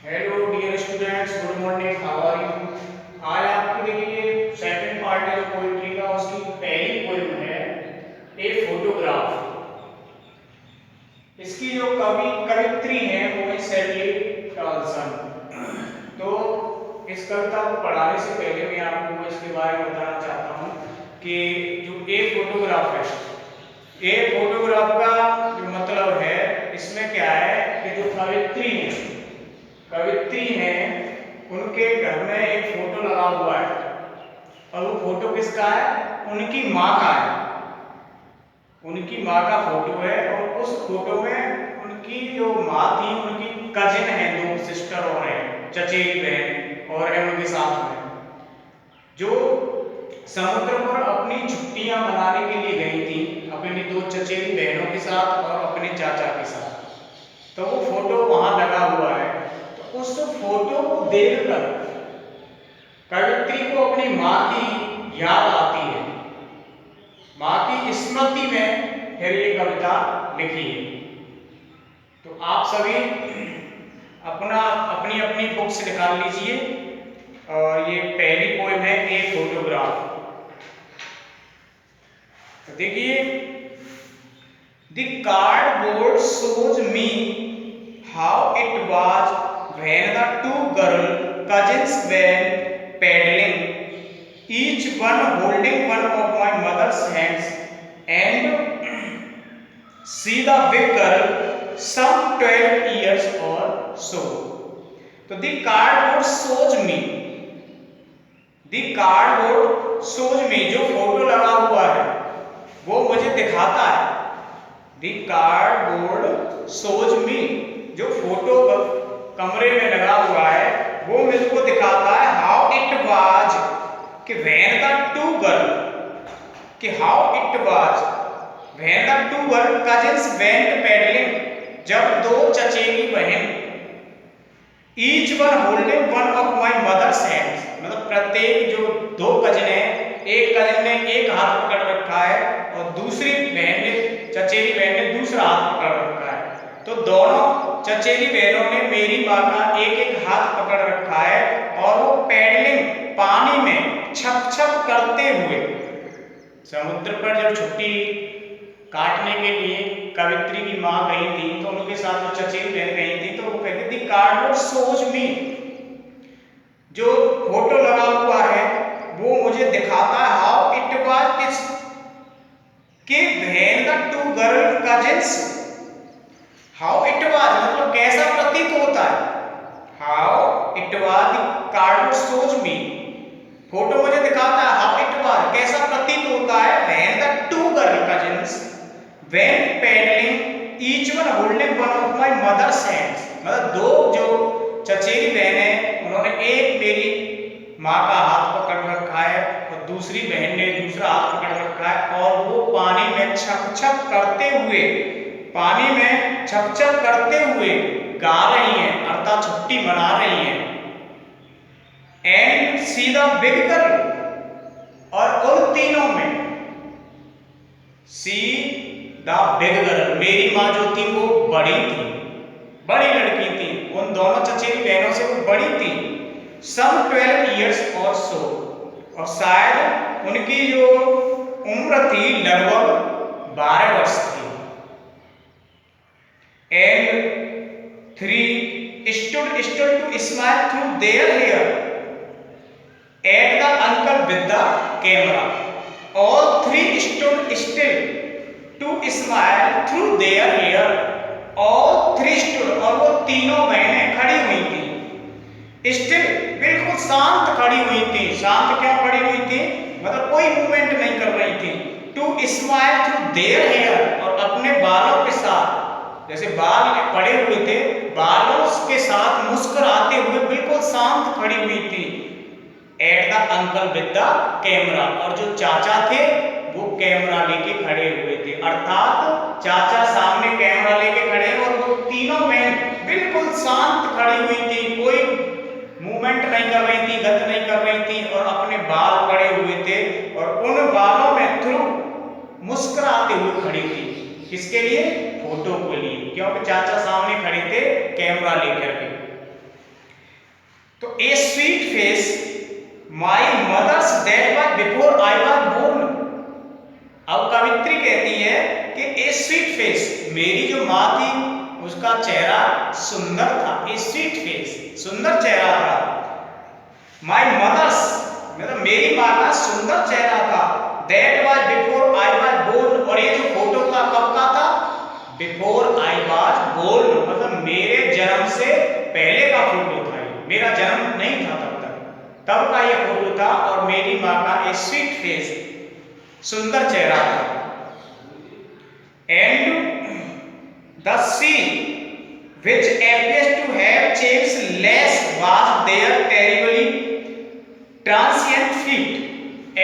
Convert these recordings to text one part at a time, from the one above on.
Hello dear students, good morning, how are you. आज आपके लिए सेकंड पार्ट है जो पोइट्री का, उसकी पहली पोइम है ए फोटोग्राफ। इसकी जो कवित्री है वो है सेली टॉलसन। तो इस कविता को पढ़ाने से पहले मैं आपको इसके बारे में बताना चाहता हूँ कि जो ए फोटोग्राफ है, ए फोटोग्राफ का जो मतलब है, इसमें क्या है कि जो कवित्री हैं उनके घर में एक फोटो लगा हुआ है और वो फोटो किसका है? उनकी माँ का है। उनकी माँ का फोटो है और उस फोटो में उनकी जो माँ थी, उनकी कजिन है, दो सिस्टर और है, चचेरी बहन और है उनके साथ में, जो समुद्र पर अपनी छुट्टियां मनाने के लिए गई थी अपनी दो चचेरी बहनों के साथ और अपने चाचा के साथ। तो वो फोटो वहां लगा हुआ है। तो उस फोटो को देखकर कवित्री को अपनी माँ की याद आती है, माँ की स्मृति में फिर ये कविता लिखी है। तो आप सभी अपनी अपनी बुक्स निकाल लीजिए और ये पहली पोएम है ए फोटोग्राफ। तो देखिए, the cardboard shows me how it was when the two girl cousins went paddling, each one holding one of my mother's hands, and see the big girl, some 12 years or so. तो the cardboard shows me, the cardboard shows me, जो photo लगा हुआ है वो मुझे दिखाता है। The cardboard shows me, जो फोटो कमरे में लगा हुआ है वो मुझको दिखाता है हाउ इट वाज, कि व्हेन द टू गर्ल, कि how it was when the two girl cousins went paddling, जब दो चचेरी बहन, each one holding one of my mother's hands, मतलब प्रत्येक जो दो कजिन है, एक कजिन ने एक हाथ पकड़ रखा है और दूसरी बहन ने, चचेरी बहन ने दूसरा हाथ पकड़ रखा है। तो दोनों चचेरी बहनों ने मेरी माँ का एक एक हाथ पकड़ रखा है और वो पैडलिंग, पानी में छप छप करते हुए, समुद्र पर जब छुट्टी काटने के लिए कवित्री की माँ गई थी तो उनके साथ जो चचेरी बहन गई थी, तो वो कहती थी कार्डबोर्ड shows me, जो फोटो लगा हुआ है वो मुझे दिखाता है हाउ इट वाज, कि when the two girl cousins, how it was मतलब कैसा प्रतीत होता है, how it was the cardboard shows me, photo मुझे दिखाता है हाउ इट वाज कैसा प्रतीत होता है, when the two girl cousins went paddling, each one holding one of my mother's hands, मतलब दो जो चचेरी बहन है उन्होंने एक मेरी माँ का हाथ पकड़ रखा है और दूसरी बहन ने दूसरा हाथ पकड़ रखा है और वो पानी में छप छप करते हुए, पानी में छप छप करते हुए गा रही हैं, अर्थात छुट्टी मना रही हैं। And see the big girl, और उन तीनों में सी द बिग गर्ल, मेरी माँ जो थी वो बड़ी थी, बड़ी लड़की थी, उन दोनों चचेरी बहनों से वो बड़ी थी, some 12 years or so, और शायद उनकी जो उम्र थी लगभग 12 वर्ष थी। And three stood to smile through their hair at the uncle with the camera. All three stood still to smile through their hair. All three stood, और वो तीनों बहनें खड़ी हुई थी, स्टिल बिल्कुल शांत खड़ी हुई थी। शांत क्यों खड़ी हुई थी? मतलब कोई मूवमेंट नहीं कर रही थी। To smile through their hair, और अपने बालों के साथ, जैसे बाल पड़े हुए थे, बालों के साथ मुस्कुराते हुए बिल्कुल शांत खड़ी हुई थी। At the uncle with the camera, और जो चाचा थे वो कैमरा लेके खड़े हुए थे, अर्थात चाचा सामने कैमरा लेके खड़े और वो तीनों बहन बिल्कुल शांत खड़ी हुई थी, कोई मूवमेंट नहीं कर रही थी, गत नहीं कर रही थी, और अपने बाल पड़े हुए थे और उन बालों में थ्रू मुस्कुराते हुए खड़ी थी। किसके लिए? फोटो के लिए, क्योंकि चाचा सामने खड़े थे कैमरा लेकर के। तो a sweet face my mother's that was before I was born. अब कवित्री कहती है कि ए स्वीट फेस, मेरी जो माँ थी उसका चेहरा सुंदर था। ए स्वीट फेस, सुंदर चेहरा था। माई मदर्स मतलब मेरी माँ का सुंदर चेहरा था। That was before I was born, और ये जो फोटो था कब का था? बिफोर आई वाज बोर्न, मतलब मेरे जन्म से पहले का फोटो था। मेरा जन्म नहीं था तब का ये फोटो था, और मेरी माँ का ए स्वीट फेस, सुंदर चेहरा था। And the sea which appears to have changed less was their terribly transient feet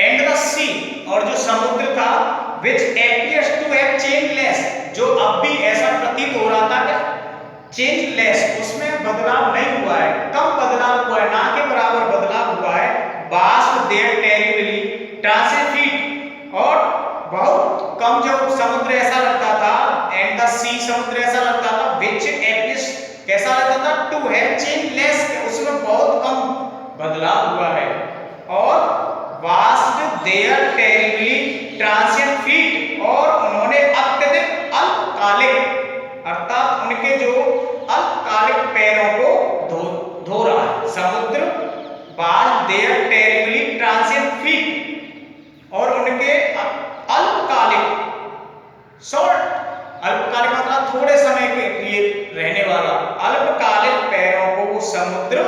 and the sea, और जो समुद्र था which appears to have changed less, जो अब भी ऐसा प्रतीत हो रहा था क्या? चेंज लेस, उसमें बदलाव नहीं हुआ है, कम बदलाव हुआ है, ना के बराबर बदलाव हुआ है। Vast their terribly transient feet, और बहुत कम जो समुद्र ऐसा लगता था, एंड द सी समुद्र ऐसा लगता था, which appears कैसा लगता था? टू हैव चेंज लेस, उसमें बहुत कम बदलाव हुआ है। और vast their terribly transient feet, और उन्होंने अत्यधिक अल्पकालिक, अर्थात उनके जो अल्पकालिक पैरों को धो रहा है समुद्र। Vast their terribly transient feet, और उनके अल्पकालिक, शॉर्ट, अल्पकालिक मतलब थोड़े समय के लिए रहने वाला, अल्पकालिक पैरों को वो समुद्र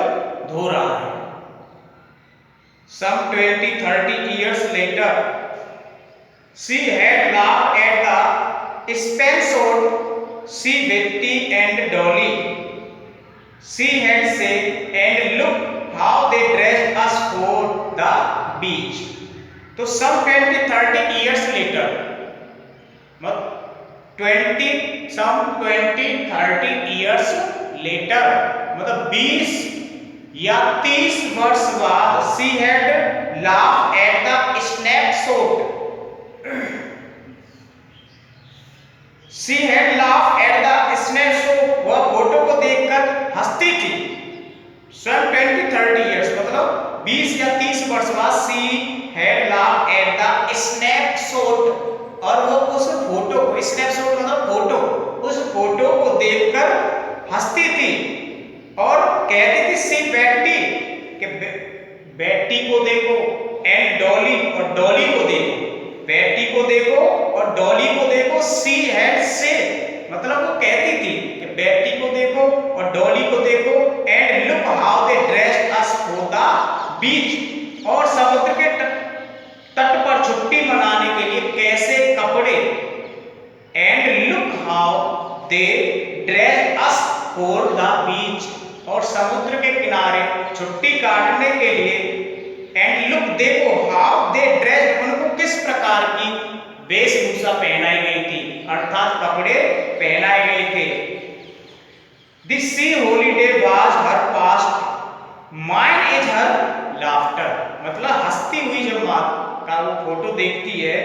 धो रहा है। Some 20-30 years later, she had laughed at the Spencer, she, Betty and Dolly. She had said, and look how they dressed us for the beach. तो some 20-30 years later, मतलब 20-30 years later, मतलब 20 या 30 वर्ष बाद, she had laughed at the snapshot, she had laughed at the snapshot, वह photo को देखकर हंसती थी। सन 20-30 years मतलब 20 या 30 वर्ष बाद, she had laughed at the snapshot, और वो उस फोटो को, स्नैपशॉट मतलब फोटो, उस फोटो को देखकर हंसती थी और कहती थी सी बेटी, कि बेटी को देखो, एंड डॉली, और डॉली को देखो, बेटी को देखो और डॉली को देखो। सी हैड से मतलब वो कहती थी कि बेटी को देखो और डॉली को देखो, and look how they dressed us for the beach, और समुद्र के तट पर छुट्टी मनाने के लिए कैसे कपड़े, and look how they dressed us for the beach, और समुद्र के किनारे छुट्टी काटने के लिए, एंड लुक देखो हाउ दे ड्रेस्ड, उनको किस प्रकार की वेशभूषा पहनाई गई थी, अर्थात कपड़े पहनाए गए थे। This C holiday was her past, mine is her laughter, मतलब हंसती हुई जब माँ का वो फोटो देखती है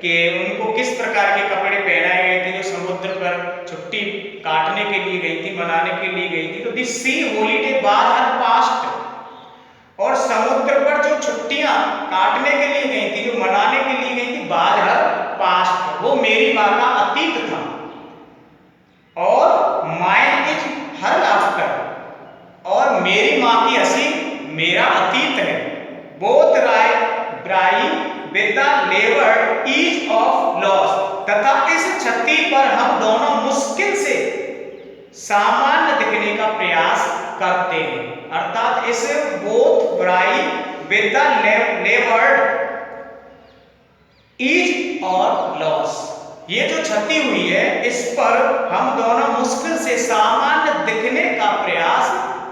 कि उनको किस प्रकार के कपड़े पहनाए गए थे जो समुद्र पर छुट्टी काटने के लिए गई थी, मनाने के लिए गई थी। तो this C holiday was her past, और समुद्र पर जो छुट्टियां काटने के लिए गई थी, जो मनाने के लिए गई थी, वाज हर पास्ट, वो मेरी माँ का अतीत था। और माइन इज हर लाफ्टर, और मेरी माँ की हंसी मेरा अतीत है। Both wry with the laboured ease of loss, तथा इस छत्ती पर हम दोनों मुश्किल से सामान्य दिखने का प्रयास करते हैं, अर्थात इस both wry with the laboured ease और लॉस, ये जो छती हुई है इस पर हम दोनों मुश्किल से सामान्य दिखने का प्रयास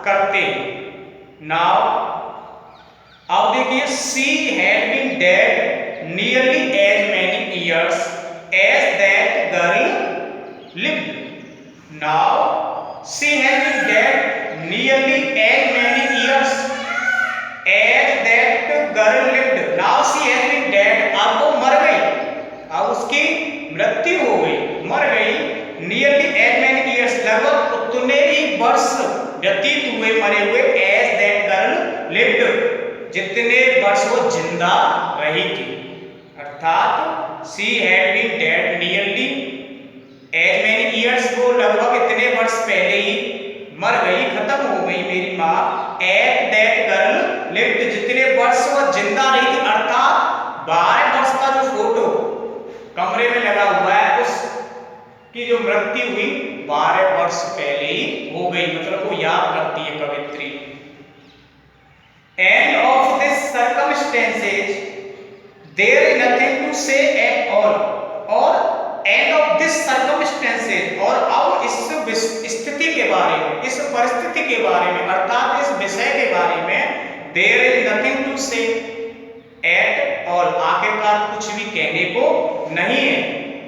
करते हैं। नाउ अब देखिए, she had been dead nearly as many years as that girl lived. Now she had been dead nearly as many years as that girl lived. Now she had been dead, अब वो मर गई, अब उसकी मृत्यु हो गई, मर गई। नियरली एज मैनी ईयर्स, लगभग उतने ही वर्ष व्यतीत हुए, मरे हुए, एज दैट गर्ल लिव्ड, जितने वर्ष वो जिंदा रही थी, अर्थात she had been dead nearly as many years, वो लगभग इतने वर्ष पहले ही मर गई, खत्म हो गई मेरी माँ, एट दैट गर्ल लिव्ड, जितने वर्ष वो जिंदा रही थी, अर्थात 12 वर्ष का जो फोटो कमरे में लगा हुआ है उसकी जो मृत्यु हुई 12 वर्ष पहले ही हो गई, मतलब वो याद करती है कवित्री। End of this circumstances there is nothing to say at all, और एंड ऑफ दिस सर्कमस्टेंसेज, और अब इस स्थिति के बारे में, इस परिस्थिति के बारे में, अर्थात इस विषय के बारे में, there is nothing to say at all, आखिरकार कुछ भी कहने को नहीं है।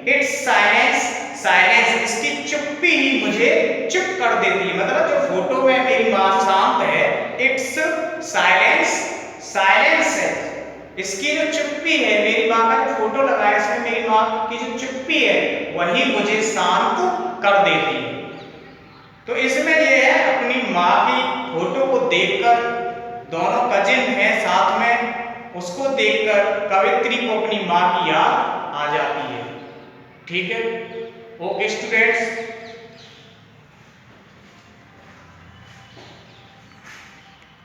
इट्स साइलेंस, साइलेंस, इसकी चुप्पी ही मुझे चुप कर देती है, मतलब जो फोटो में मेरी माँ शांत है, इट्स साइलेंस, साइलेंस है, इसकी जो चुप्पी है, मेरी माँ का जो फोटो लगा है इसमें मेरी माँ की जो चुप्पी है वही मुझे शांत कर देती है। तो इसमें ये है, अपनी माँ की फोटो को देखकर, दोनों कजिन हैं साथ में, उसको देखकर कवित्री को अपनी माँ की याद आ जाती है। ठीक है, ओके स्टूडेंट्स।